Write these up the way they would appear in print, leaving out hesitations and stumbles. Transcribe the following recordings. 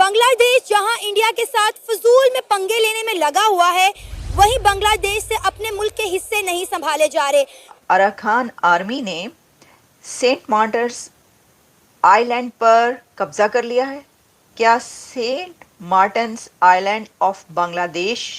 बांग्लादेश जहां इंडिया के साथ फजूल में पंगे लेने में लगा हुआ है, वहीं बांग्लादेश से अपने मुल्क के हिस्से नहीं संभाले जा रहे। अराकान आर्मी ने सेंट मार्टिन्स आइलैंड पर कब्जा कर लिया है। क्या saint Martin's island of Bangladesh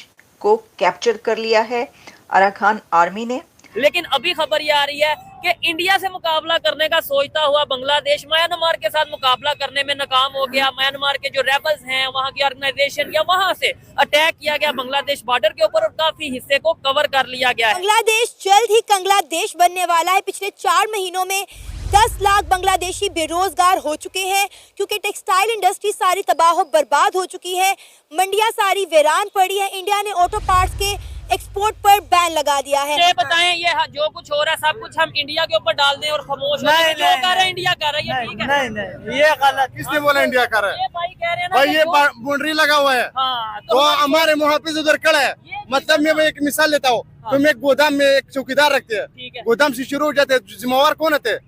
को कैप्चर कर लिया है अराकान आर्मी ने? लेकिन अभी खबर ये आ रही है कि इंडिया से मुकाबला करने का सोचता हुआ बांग्लादेश म्यांमार के साथ मुकाबला करने में नाकाम हो गया। म्यांमार के जो रेबल्स हैं, वहां की ऑर्गेनाइजेशन या वहां से अटैक किया गया बांग्लादेश बॉर्डर के ऊपर और काफी हिस्से को कवर कर लिया गया है। बांग्लादेश जल्द ही कंगलादेश बनने वाला है। पिछले 4 महीनों में 10 लाख बांग्लादेशी बेरोजगार हो चुके हैं क्योंकि टेक्सटाइल इंडस्ट्री सारी तबाह बर्बाद हो चुकी है। मंडियां सारी वीरान पड़ी है। इंडिया ने ऑटो पार्ट्स के एक्सपोर्ट पर बैन लगा दिया है। ये बताएं, ये जो कुछ हो रहा है सब कुछ हम इंडिया के ऊपर डाल दें और खामोश हो जाएं? जो कर रहा है इंडिया कर रहा है, ये ठीक है? नहीं, ये गलत। किसने बोला इंडिया कर रहा है? ये भाई कह रहे हैं ना भाई कि ये जो- बाउंड्री लगा हुआ है। हाँ, तो हमारे मुहाफिज उधर खड़ा है। मतलब मैं एक मिसाल लेता हूँ। तुम एक गोदाम में एक चौकीदार रखते हैं, ठीक है। गोदाम से शुरू हो जाते हैं, जिम्मेवार कौन होते हैं?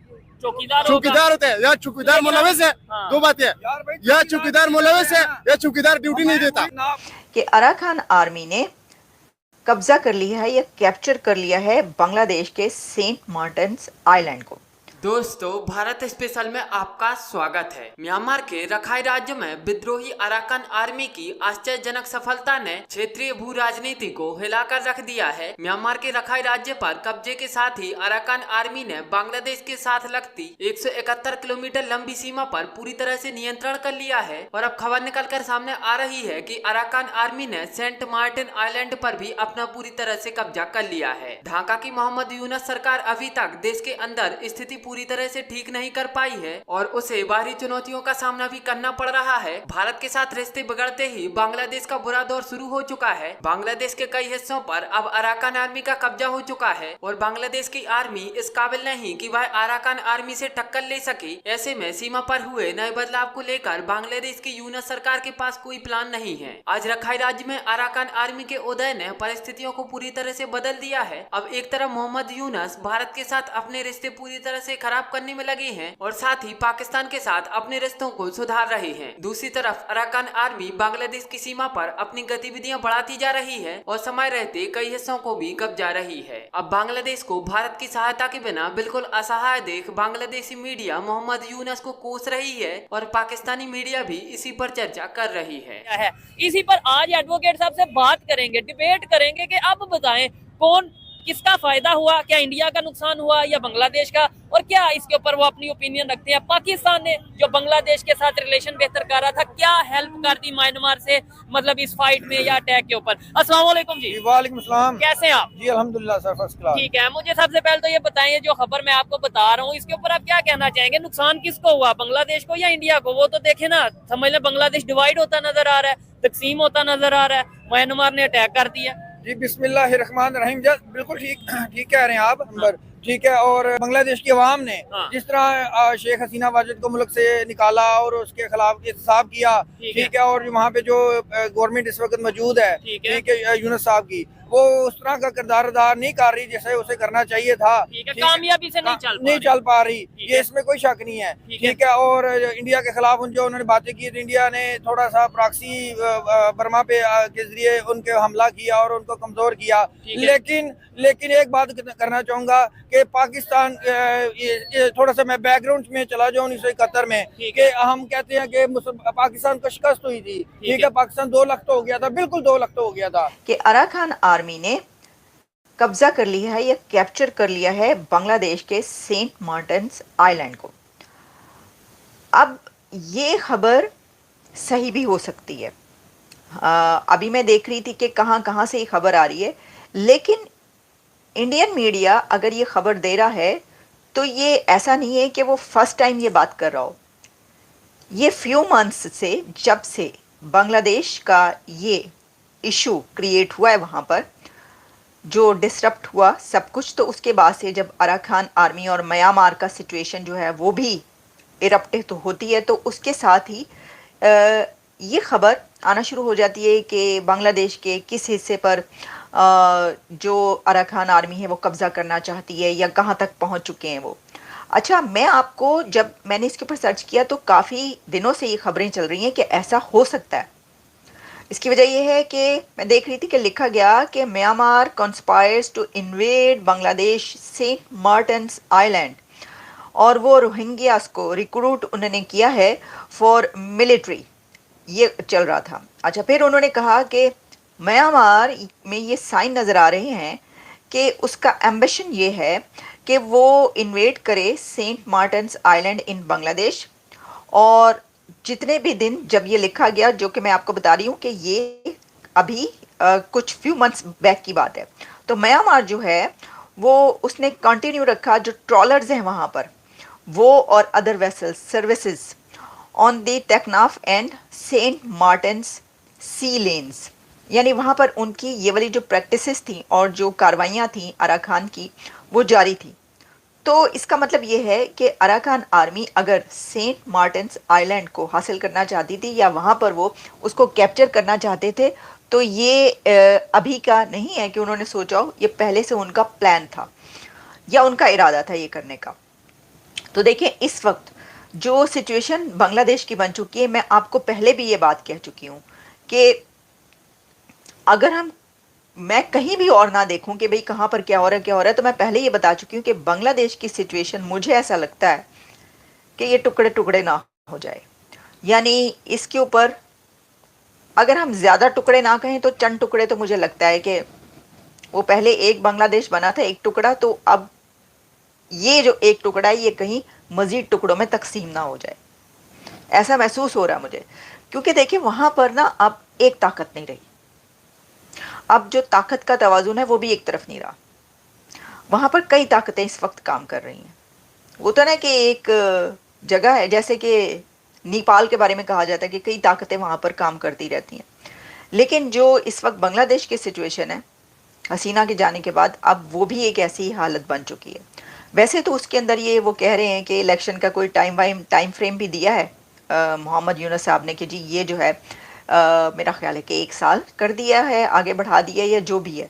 चौकीदार चौकीदार होते हैं या चौकीदार मुलविस है? हाँ। दो बातें, या चौकीदार मुलविस है या चौकीदार ड्यूटी नहीं देता। कि अराकान आर्मी ने कब्जा कर लिया है या कैप्चर कर लिया है बांग्लादेश के सेंट मार्टिन्स आइलैंड को। दोस्तों, भारत स्पेशल में आपका स्वागत है। म्यांमार के रखाई राज्य में विद्रोही अराकान आर्मी की आश्चर्यजनक सफलता ने क्षेत्रीय भू राजनीति को हिलाकर रख दिया है। म्यांमार के रखाई राज्य पर कब्जे के साथ ही अराकान आर्मी ने बांग्लादेश के साथ लगती 171 किलोमीटर लंबी सीमा पर पूरी तरह से नियंत्रण कर लिया है। और अब खबर निकलकर सामने आ रही है कि अराकान आर्मी ने सेंट मार्टिन आइलैंड पर भी अपना पूरी तरह से कब्जा कर लिया है। ढाका की मोहम्मद यूनुस सरकार अभी तक देश के अंदर स्थिति पूरी तरह से ठीक नहीं कर पाई है और उसे बाहरी चुनौतियों का सामना भी करना पड़ रहा है। भारत के साथ रिश्ते बिगड़ते ही बांग्लादेश का बुरा दौर शुरू हो चुका है। बांग्लादेश के कई हिस्सों पर अब अराकान आर्मी का कब्जा हो चुका है और बांग्लादेश की आर्मी इस काबिल नहीं कि वह अराकान आर्मी से टक्कर ले सके। ऐसे में सीमा पर हुए नए बदलाव को लेकर बांग्लादेश की यूनुस सरकार के पास कोई प्लान नहीं है। आज रखाई राज्य में अराकान आर्मी के उदय ने परिस्थितियों को पूरी तरह से बदल दिया है। अब एक तरफ मोहम्मद यूनुस भारत के साथ अपने रिश्ते पूरी तरह से खराब करने में लगे हैं और साथ ही पाकिस्तान के साथ अपने रिश्तों को सुधार रहे हैं। दूसरी तरफ अराकान आर्मी बांग्लादेश की सीमा पर अपनी गतिविधियां बढ़ाती जा रही है और समय रहते कई हिस्सों को भी कब्जा रही है। अब बांग्लादेश को भारत की सहायता के बिना बिल्कुल असहाय देख बांग्लादेशी मीडिया मोहम्मद यूनुस को कोस रही है और पाकिस्तानी मीडिया भी इसी पर चर्चा कर रही है। इसी पर आज एडवोकेट साहब से बात करेंगे, डिबेट करेंगे कि अब बताएं कौन किसका फायदा हुआ, क्या इंडिया का नुकसान हुआ या बांग्लादेश का, और क्या इसके ऊपर वो अपनी ओपिनियन रखते हैं। पाकिस्तान ने जो बांग्लादेश के साथ रिलेशन बेहतर कर रहा था, क्या हेल्प कर दी म्यांमार से, मतलब इस फाइट में या अटैक के ऊपर। अस्सलाम वालेकुम जी। वालेकुम सलाम। कैसे हैं आप? जी अल्हम्दुलिल्लाह सर, फर्स्ट क्लास। ठीक है, मुझे सबसे पहले तो ये बताइए, जो खबर मैं आपको बता रहा हूँ इसके ऊपर आप क्या कहना चाहेंगे? नुकसान किसको हुआ, बांग्लादेश को या इंडिया को? वो तो देखे ना, समझ लें बांग्लादेश डिवाइड होता नजर आ रहा है, तकसीम होता नजर आ रहा है, म्यांमार ने अटैक कर दिया। जी बिस्मिल्लाहिर्रहमानिर्रहीम। बिल्कुल ठीक कह रहे हैं आप अंबर, ठीक है। और बांग्लादेश की आवाम ने जिस तरह शेख हसीना वाजिद को मुल्क से निकाला और उसके खिलाफ एहतसाब किया, ठीक है। और वहाँ पे जो गवर्नमेंट इस वक्त मौजूद है, ठीक है, यूनुस साहब की, वो उस तरह का किरदार अदा नहीं कर रही जैसे उसे करना चाहिए था। कामयाबी से नहीं चल पा रही, ये इसमें कोई शक नहीं है, ठीक है। और इंडिया के खिलाफ जो उन्होंने बातें की, तो इंडिया ने थोड़ा सा प्रॉक्सी बर्मा पे के जरिए उनके हमला किया और उनको कमजोर किया। लेकिन एक बात करना चाहूंगा कि पाकिस्तान, ये थोड़ा सा मैं बैकग्राउंड में चला जाऊँ 1971 में, कि हम कहते हैं कि पाकिस्तान को शिकस्त हुई थी, ठीक है। पाकिस्तान 2 लाख तो हो गया था, बिल्कुल 2 लाख तो हो गया था। कि अराकान आर्मी ने कब्जा कर लिया है या कैप्चर कर लिया है बांग्लादेश के सेंट मार्टिन्स आइलैंड को। अब ये खबर सही भी हो सकती है। अभी मैं देख रही थी कि कहाँ कहाँ से ये खबर आ रही है, लेकिन इंडियन मीडिया अगर ये खबर दे रहा है तो ये ऐसा नहीं है कि वो फर्स्ट टाइम ये बात कर रहा हो। ये फ्यू मंथ्स से, जब से बांग्लादेश का ये इशू क्रिएट हुआ है, वहाँ पर जो डिसरप्ट हुआ सब कुछ, तो उसके बाद से जब अराकान आर्मी और म्यांमार का सिचुएशन जो है वो भी इरप्ट तो होती है, तो उसके साथ ही ये खबर आना शुरू हो जाती है कि बांग्लादेश के किस हिस्से पर जो अराकान आर्मी है वो कब्ज़ा करना चाहती है या कहाँ तक पहुँच चुके हैं वो। अच्छा, मैं आपको, जब मैंने इसके ऊपर सर्च किया तो काफ़ी दिनों से ये खबरें चल रही हैं कि ऐसा हो सकता है। इसकी वजह यह है कि मैं देख रही थी कि लिखा गया कि Myanmar conspires to invade Bangladesh saint Martin's island, और वो रोहिंग्यास को रिक्रूट उन्होंने किया है फॉर मिलिट्री, ये चल रहा था। अच्छा, फिर उन्होंने कहा कि म्यांमार में ये साइन नज़र आ रहे हैं कि उसका एम्बिशन ये है कि वो इन्वेड करे saint Martin's island in Bangladesh. और जितने भी दिन, जब ये लिखा गया, जो कि मैं आपको बता रही हूँ कि ये अभी कुछ फ्यू मंथ्स बैक की बात है, तो म्यांमार जो है वो उसने कंटिन्यू रखा, जो ट्रॉलर्स हैं वहाँ पर, वो और other vessels services on the Teknaf and Saint Martin's sea lanes, यानी वहाँ पर उनकी ये वाली जो प्रैक्टिसेस थी और जो कार्रवाइयाँ थी अराकान की, वो जारी थी। तो इसका मतलब ये है कि अराकान आर्मी अगर सेंट मार्टिन्स आइलैंड को हासिल करना चाहती थी या वहाँ पर वो उसको कैप्चर करना चाहते थे, तो ये अभी का नहीं है कि उन्होंने सोचा हो, ये पहले से उनका प्लान था या उनका इरादा था ये करने का। तो देखिए, इस वक्त जो सिचुएशन बांग्लादेश की बन चुकी है, मैं आपको पहले भी ये बात कह चुकी हूँ कि अगर मैं कहीं भी और ना देखूं कि भाई कहाँ पर क्या हो रहा है, तो मैं पहले ये बता चुकी हूँ कि बांग्लादेश की सिचुएशन, मुझे ऐसा लगता है कि ये टुकड़े टुकड़े ना हो जाए। यानी इसके ऊपर अगर हम ज़्यादा टुकड़े ना कहें तो चंद टुकड़े, तो मुझे लगता है कि वो पहले एक बांग्लादेश बना था, एक टुकड़ा, तो अब ये जो एक टुकड़ा है ये कहीं मज़ीद टुकड़ों में तकसीम ना हो जाए, ऐसा महसूस हो रहा है मुझे। क्योंकि देखिए, वहाँ पर ना अब एक ताकत नहीं रही, अब जो ताकत का तवाज़ुन है वो भी एक तरफ नहीं रहा। वहाँ पर कई ताकतें इस वक्त काम कर रही हैं। वो तो ना कि एक जगह है, जैसे कि नेपाल के बारे में कहा जाता है कि कई ताकतें वहाँ पर काम करती रहती हैं, लेकिन जो इस वक्त बांग्लादेश की सिचुएशन है हसीना के जाने के बाद, अब वो भी एक ऐसी हालत बन चुकी है। वैसे तो उसके अंदर ये वो कह रहे हैं कि इलेक्शन का कोई टाइम फ्रेम भी दिया है मोहम्मद यूनुस साहब ने कि जी ये जो है मेरा ख्याल है कि 1 साल कर दिया है, आगे बढ़ा दिया या जो भी है।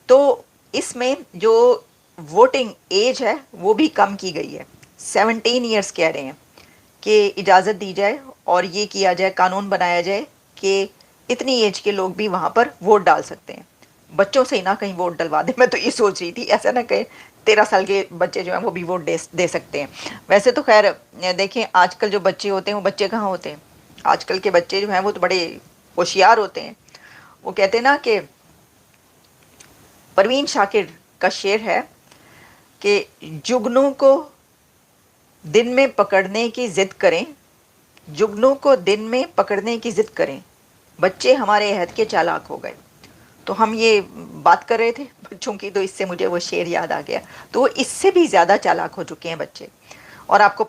तो इसमें जो वोटिंग एज है वो भी कम की गई है, 17 ईयर्स कह रहे हैं कि इजाज़त दी जाए और ये किया जाए, कानून बनाया जाए कि इतनी एज के लोग भी वहाँ पर वोट डाल सकते हैं। बच्चों से ही ना कहीं वोट डलवा दें, मैं तो ये सोच रही थी, ऐसा ना कहें 13 साल के बच्चे जो हैं वो भी वोट दे सकते हैं। वैसे तो खैर देखें, आजकल जो बच्चे होते हैं वो बच्चे कहाँ होते हैं, आजकल के बच्चे जो हैं वो तो बड़े होशियार होते हैं। वो कहते हैं ना कि परवीन शाकिर का शेर है कि जुगनू को दिन में पकड़ने की जिद करें, जुगनू को दिन में पकड़ने की जिद करें, बच्चे हमारे अहद के चालाक हो गए। तो हम ये बात कर रहे थे बच्चों की, तो इससे मुझे वो शेर याद आ गया। तो इससे भी ज़्यादा चालाक हो चुके हैं बच्चे। और आपको